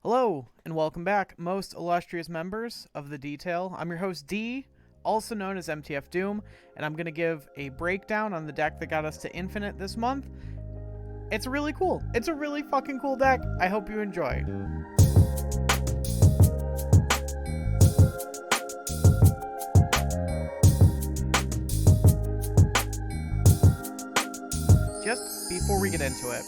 Hello, and welcome back, most illustrious members of The Detail. I'm your host, D, also known as MtF DOOM, and I'm going to give a breakdown on the deck that got us to Infinite this month. It's really cool. It's a really fucking cool deck. I hope you enjoy. Just before we get into it,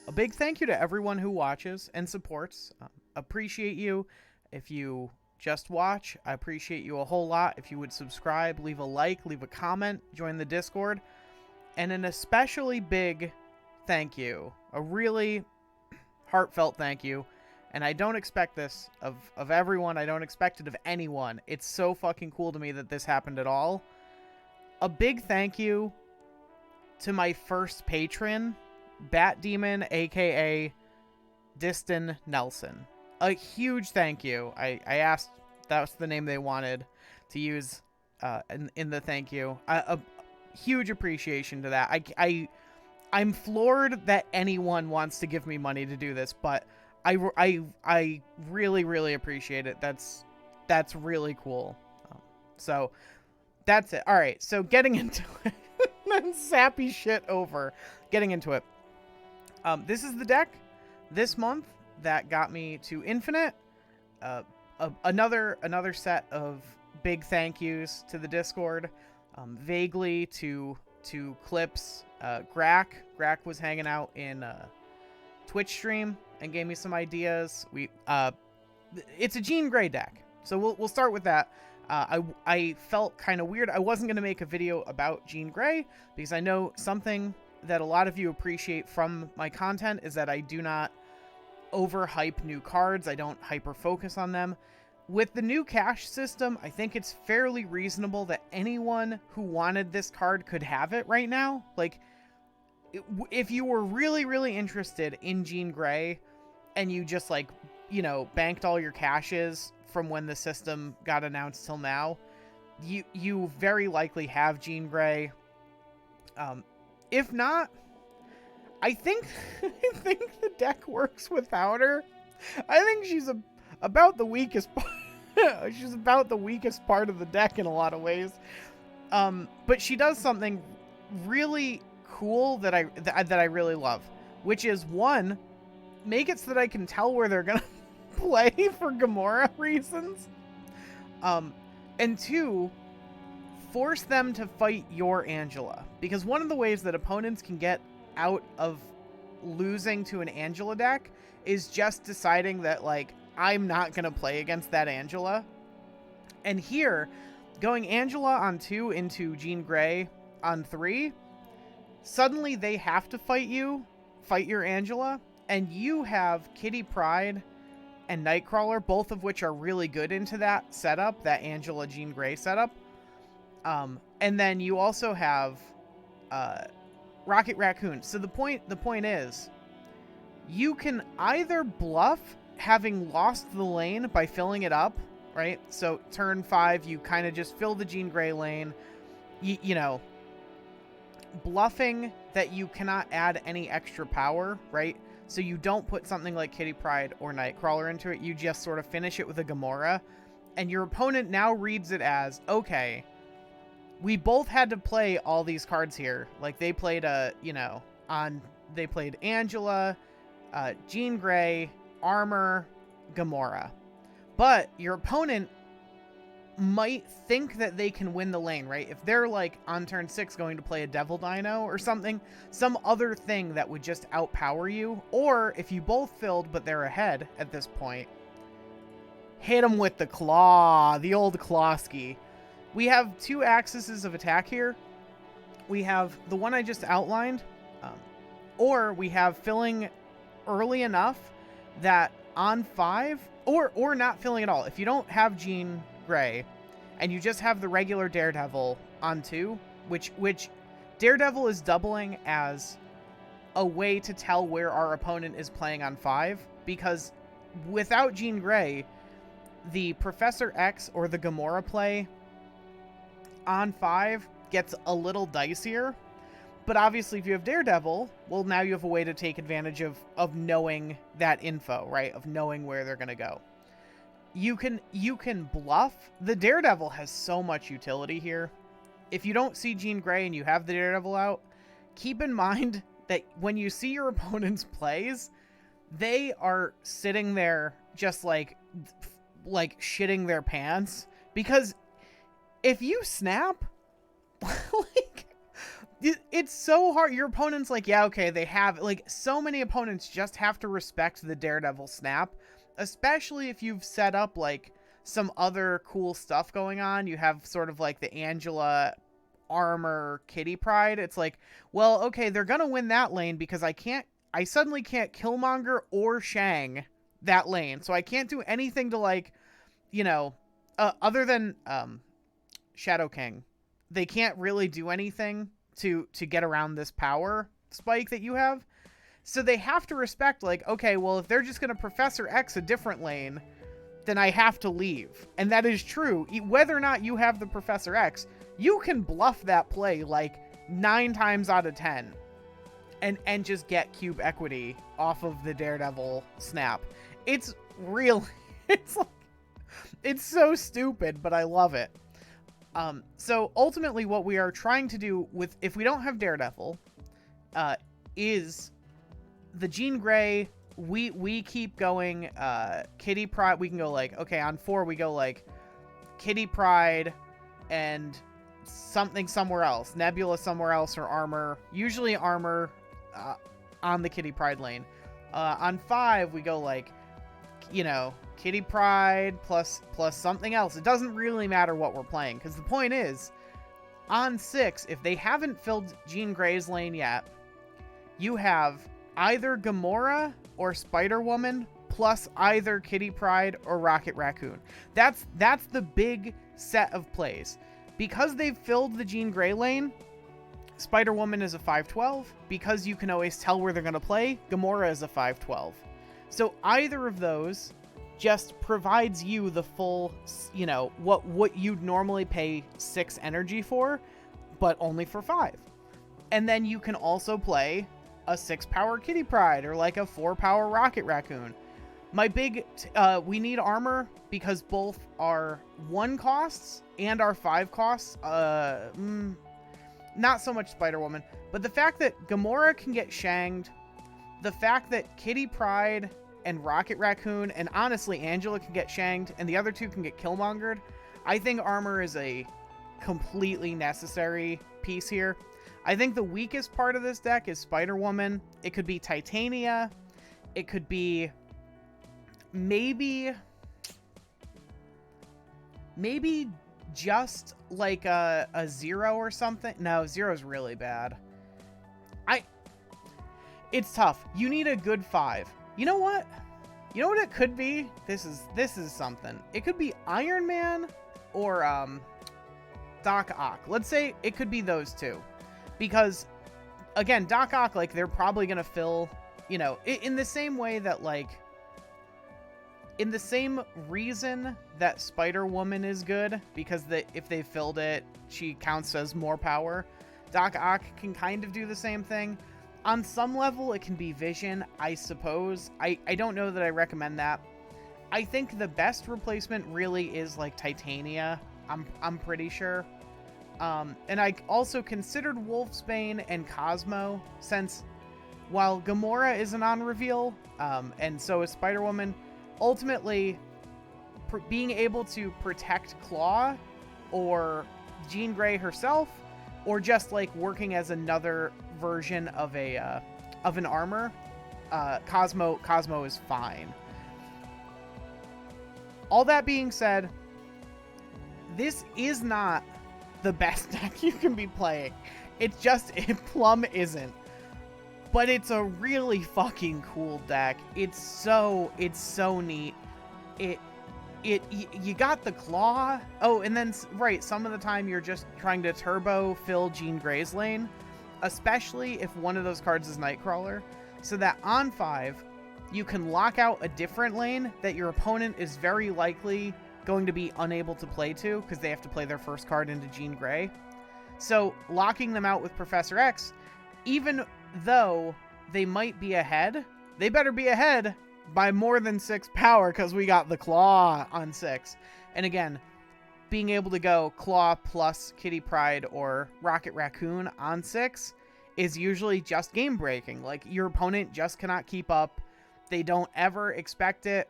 a big thank you to everyone who watches and supports. Appreciate you. If you just watch, I appreciate you a whole lot. If you would subscribe, leave a like, leave a comment, join the Discord. And an especially big thank you, a really heartfelt thank you. And I don't expect this of everyone. I don't expect it of anyone. It's so fucking cool to me that this happened at all. A big thank you to my first patron, Bat Demon, aka Diston Nelson. A huge thank you. I asked, that was the name they wanted to use in the thank you. A huge appreciation to that. I'm floored that anyone wants to give me money to do this, but I really appreciate it. That's really cool. So that's it. All right, so getting into it. Sappy shit over. Getting into it. This is the deck this month that got me to Infinite. Another set of big thank yous to the Discord. Vaguely to Clips. Grack was hanging out in Twitch stream and gave me some ideas. It's a Jean Grey deck, so we'll start with that. I felt kind of weird. I wasn't going to make a video about Jean Grey because I know something that a lot of you appreciate from my content is that I do not overhype new cards. I don't hyper focus on them. With the new cash system, I think it's fairly reasonable that anyone who wanted this card could have it right now. Like, if you were really interested in Jean Grey and you just, like, you know, banked all your cashes from when the system got announced till now, you very likely have Jean Grey. If not, I think the deck works without her. I think she's about the weakest she's about the weakest part of the deck in a lot of ways. But she does something really cool that I really love, which is, one, make it so that I can tell where they're gonna play for Gamora reasons. And two, force them to fight your Angela. Because one of the ways that opponents can get out of losing to an Angela deck is just deciding that, like, I'm not going to play against that Angela. And here, going Angela on 2 into Jean Grey on 3, suddenly they have to fight your Angela, and you have Kitty Pryde and Nightcrawler, both of which are really good into that setup, that Angela Jean Grey setup. And then you also have Rocket Raccoon. So the point is, you can either bluff having lost the lane by filling it up, right? So turn 5, you kind of just fill the Jean Grey lane, you know, bluffing that you cannot add any extra power, right? So you don't put something like Kitty Pryde or Nightcrawler into it. You just sort of finish it with a Gamora. And your opponent now reads it as, okay, we both had to play all these cards here. Like, they played they played Angela, Jean Grey, Armor, Gamora. But your opponent might think that they can win the lane, right? If they're, like, on turn 6 going to play a Devil Dino or something, some other thing that would just outpower you. Or if you both filled but they're ahead at this point, hit them with the Klaw, the old Klawski. We have 2 axes of attack here. We have the one I just outlined, or we have filling early enough that on 5, or not filling at all. If you don't have Jean Grey and you just have the regular Daredevil on 2, which Daredevil is doubling as a way to tell where our opponent is playing on 5, because without Jean Grey, the Professor X or the Gamora play on 5 gets a little dicier. But obviously, if you have Daredevil, well, now you have a way to take advantage of knowing that info, right? Of knowing where they're going to go. You can bluff. The Daredevil has so much utility here. If you don't see Jean Grey and you have the Daredevil out, keep in mind that when you see your opponent's plays, they are sitting there just like shitting their pants. Because if you snap, like, it's so hard. Your opponent's like, yeah, okay, they have, like, so many opponents just have to respect the Daredevil snap, especially if you've set up, like, some other cool stuff going on. You have sort of, like, the Angela armor Kitty Pryde. It's like, well, okay, they're gonna win that lane because I suddenly can't Killmonger or Shang that lane, so I can't do anything to, like, you know, other than, Shadow King. They can't really do anything to get around this power spike that you have. So they have to respect, like, okay, well, if they're just going to Professor X a different lane, then I have to leave. And that is true. Whether or not you have the Professor X, you can bluff that play, like, 9 times out of 10. And just get cube equity off of the Daredevil snap. It's really... It's so stupid, but I love it. So ultimately what we are trying to do with, if we don't have Daredevil, is the Jean Grey, we keep going, Kitty Pryde, we can go like, okay, on 4 we go like Kitty Pryde and something somewhere else, Nebula somewhere else, or armor, usually armor, on the Kitty Pryde lane. On 5 we go like, you know, Kitty Pryde plus something else. It doesn't really matter what we're playing, because the point is, on 6, if they haven't filled Jean Grey's lane yet, you have either Gamora or Spider-Woman plus either Kitty Pryde or Rocket Raccoon. That's the big set of plays. Because they've filled the Jean Grey lane, Spider-Woman is a 5/12. Because you can always tell where they're going to play, Gamora is a 5/12. So either of those just provides you the full, you know, what you'd normally pay 6 energy for, but only for 5. And then you can also play a 6 power Kitty Pryde or like a 4 power Rocket Raccoon. My big, we need armor because both are 1 costs and are 5 costs. Not so much Spider-Woman, but the fact that Gamora can get shanged, the fact that Kitty Pryde and Rocket Raccoon, and honestly Angela can get shanged, and the other 2 can get Killmongered, I think armor is a completely necessary piece here. I think the weakest part of this deck is Spider-Woman. It could be Titania. It could be maybe just like a 0 or something. No, 0 is really bad. It's tough. You need a good 5. You know what? You know what it could be? This is something. It could be Iron Man or Doc Ock. Let's say it could be those 2. Because, again, Doc Ock, like, they're probably going to fill, you know, in the same way that, like, in the same reason that Spider-Woman is good, because if they filled it, she counts as more power, Doc Ock can kind of do the same thing. On some level, it can be Vision, I suppose. I don't know that I recommend that. I think the best replacement really is, like, Titania. I'm pretty sure. And I also considered Wolfsbane and Cosmo, since while Gamora is a non-reveal, and so is Spider-Woman, ultimately being able to protect Klaw or Jean Grey herself, or just like working as another version of an armor, Cosmo is fine. All that being said, this is not the best deck you can be playing. It's just, Plum isn't. But it's a really fucking cool deck. It's so neat. You got the Klaw. Oh, and then, right, some of the time you're just trying to turbo fill Jean Grey's lane, especially if one of those cards is Nightcrawler, so that on 5, you can lock out a different lane that your opponent is very likely going to be unable to play to, because they have to play their first card into Jean Grey. So locking them out with Professor X even though they might be ahead, they better be ahead by more than 6 power, because we got the Klaw on 6. And again, being able to go Klaw plus Kitty Pryde or Rocket Raccoon on 6 is usually just game breaking. Like, your opponent just cannot keep up. They don't ever expect it.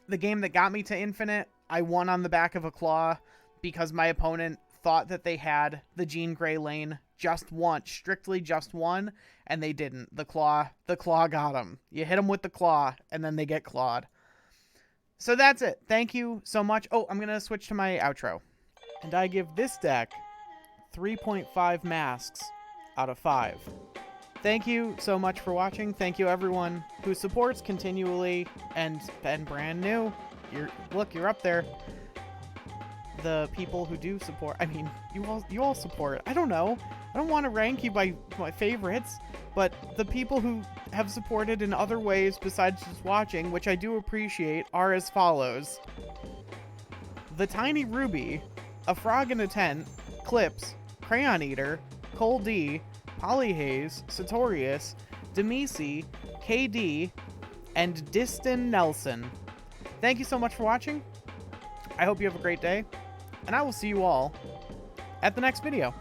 The game that got me to Infinite, I won on the back of a Klaw because my opponent thought that they had the Jean Grey lane just once, strictly just one, and they didn't. The Klaw got them. You hit them with the Klaw, and then they get clawed. So that's it. Thank you so much. Oh, I'm going to switch to my outro. And I give this deck 3.5 masks out of 5. Thank you so much for watching. Thank you everyone who supports continually and brand new. You're up there. The people who do support, I mean, you all support. I don't know. I don't want to rank you by my favorites, but the people who have supported in other ways besides just watching, which I do appreciate, are as follows. The Tiny Ruby, A Frog in a Tent, Clips, Crayon Eater, Cole D, Polyhaze, Sartorius, Demisi, KD, and Diston Nelson. Thank you so much for watching. I hope you have a great day, and I will see you all at the next video.